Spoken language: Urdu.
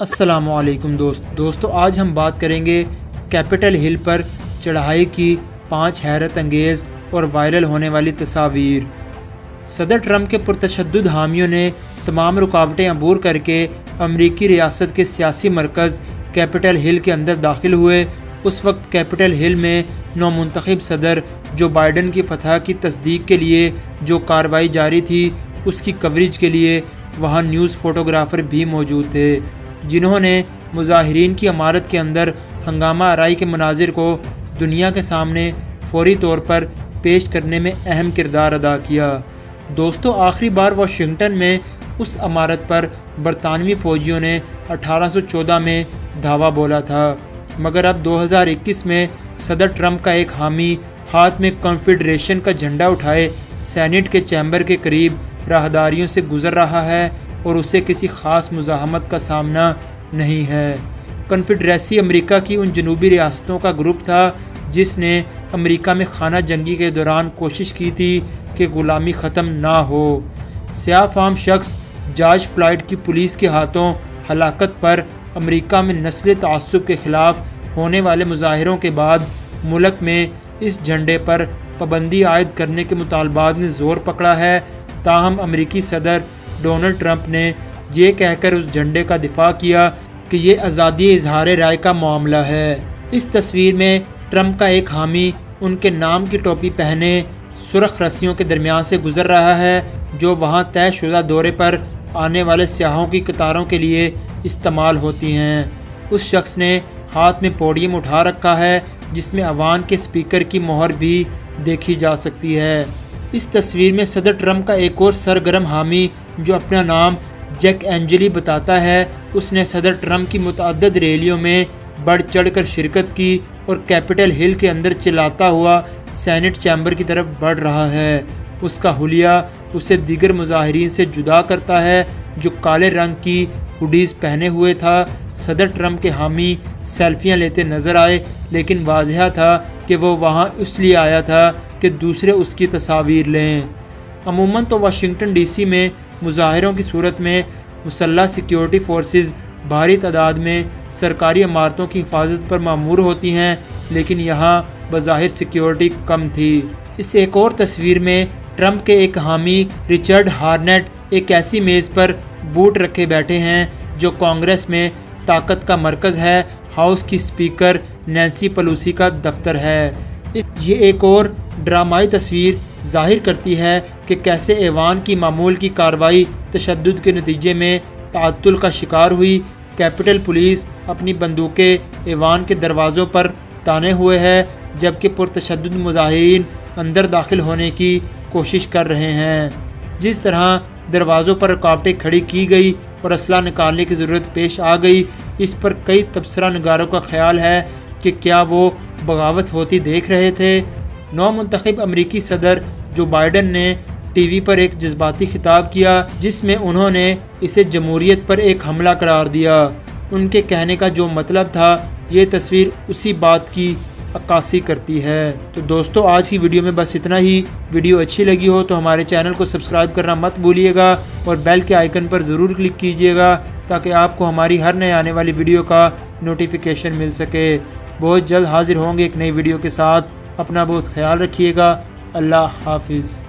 السلام علیکم دوستو آج ہم بات کریں گے کیپٹل ہل پر چڑھائی کی 5 حیرت انگیز اور وائرل ہونے والی تصاویر۔ صدر ٹرمپ کے پرتشدد حامیوں نے تمام رکاوٹیں عبور کر کے امریکی ریاست کے سیاسی مرکز کیپٹل ہل کے اندر داخل ہوئے۔ اس وقت کیپٹل ہل میں نومنتخب صدر جو بائیڈن کی فتح کی تصدیق کے لیے جو کارروائی جاری تھی اس کی کوریج کے لیے وہاں نیوز فوٹوگرافر بھی موجود تھے، جنہوں نے مظاہرین کی عمارت کے اندر ہنگامہ آرائی کے مناظر کو دنیا کے سامنے فوری طور پر پیش کرنے میں اہم کردار ادا کیا۔ دوستو آخری بار واشنگٹن میں اس عمارت پر برطانوی فوجیوں نے 1814 میں دھاوا بولا تھا، مگر اب 2021 میں صدر ٹرمپ کا ایک حامی ہاتھ میں کنفیڈریشن کا جھنڈا اٹھائے سینٹ کے چیمبر کے قریب راہداریوں سے گزر رہا ہے اور اسے کسی خاص مزاحمت کا سامنا نہیں ہے۔ کنفیڈریسی امریکہ کی ان جنوبی ریاستوں کا گروپ تھا جس نے امریکہ میں خانہ جنگی کے دوران کوشش کی تھی کہ غلامی ختم نہ ہو۔ سیاہ فام شخص جارج فلائیڈ کی پولیس کے ہاتھوں ہلاکت پر امریکہ میں نسلی تعصب کے خلاف ہونے والے مظاہروں کے بعد ملک میں اس جھنڈے پر پابندی عائد کرنے کے مطالبات نے زور پکڑا ہے، تاہم امریکی صدر ڈونلڈ ٹرمپ نے یہ کہہ کر اس جھنڈے کا دفاع کیا کہ یہ آزادی اظہار رائے کا معاملہ ہے۔ اس تصویر میں ٹرمپ کا ایک حامی ان کے نام کی ٹوپی پہنے سرخ رسیوں کے درمیان سے گزر رہا ہے جو وہاں طے شدہ دورے پر آنے والے سیاحوں کی قطاروں کے لیے استعمال ہوتی ہیں۔ اس شخص نے ہاتھ میں پوڈیم اٹھا رکھا ہے جس میں ایوان کے اسپیکر کی مہر بھی دیکھی جا سکتی ہے۔ اس تصویر میں صدر ٹرمپ کا ایک اور سرگرم حامی جو اپنا نام جیک اینجلی بتاتا ہے، اس نے صدر ٹرمپ کی متعدد ریلیوں میں بڑھ چڑھ کر شرکت کی اور کیپٹل ہل کے اندر چلاتا ہوا سینٹ چیمبر کی طرف بڑھ رہا ہے۔ اس کا حلیہ اسے دیگر مظاہرین سے جدا کرتا ہے جو کالے رنگ کی ہوڈیز پہنے ہوئے تھا۔ صدر ٹرمپ کے حامی سیلفیاں لیتے نظر آئے، لیکن واضح تھا کہ وہ وہاں اس لیے آیا تھا کہ دوسرے اس کی تصاویر لیں۔ عموماً تو واشنگٹن ڈی سی میں مظاہروں کی صورت میں مسلح سیکیورٹی فورسز بھاری تعداد میں سرکاری عمارتوں کی حفاظت پر مامور ہوتی ہیں، لیکن یہاں بظاہر سیکیورٹی کم تھی۔ اس ایک اور تصویر میں ٹرمپ کے ایک حامی رچرڈ ہارنیٹ ایک ایسی میز پر بوٹ رکھے بیٹھے ہیں جو کانگریس میں طاقت کا مرکز ہے، ہاؤس کی اسپیکر نینسی پیلوسی کا دفتر ہے۔ یہ ایک اور ڈرامائی تصویر ظاہر کرتی ہے کہ کیسے ایوان کی معمول کی کارروائی تشدد کے نتیجے میں تعطل کا شکار ہوئی۔ کیپٹل پولیس اپنی بندوقیں ایوان کے دروازوں پر تانے ہوئے ہے جبکہ پرتشدد مظاہرین اندر داخل ہونے کی کوشش کر رہے ہیں۔ جس طرح دروازوں پر رکاوٹیں کھڑی کی گئی اور اسلحہ نکالنے کی ضرورت پیش آ گئی، اس پر کئی تبصرہ نگاروں کا خیال ہے کہ کیا وہ بغاوت ہوتی دیکھ رہے تھے۔ نو منتخب امریکی صدر جو بائیڈن نے ٹی وی پر ایک جذباتی خطاب کیا جس میں انہوں نے اسے جمہوریت پر ایک حملہ قرار دیا۔ ان کے کہنے کا جو مطلب تھا یہ تصویر اسی بات کی عکاسی کرتی ہے۔ تو دوستو آج کی ویڈیو میں بس اتنا ہی۔ ویڈیو اچھی لگی ہو تو ہمارے چینل کو سبسکرائب کرنا مت بھولیے گا اور بیل کے آئیکن پر ضرور کلک کیجیے گا تاکہ آپ کو ہماری ہر نئے آنے والی ویڈیو کا نوٹیفیکیشن مل سکے۔ بہت جلد حاضر ہوں گے ایک نئی ویڈیو کے ساتھ۔ اپنا بہت خیال رکھیے گا۔ اللہ حافظ۔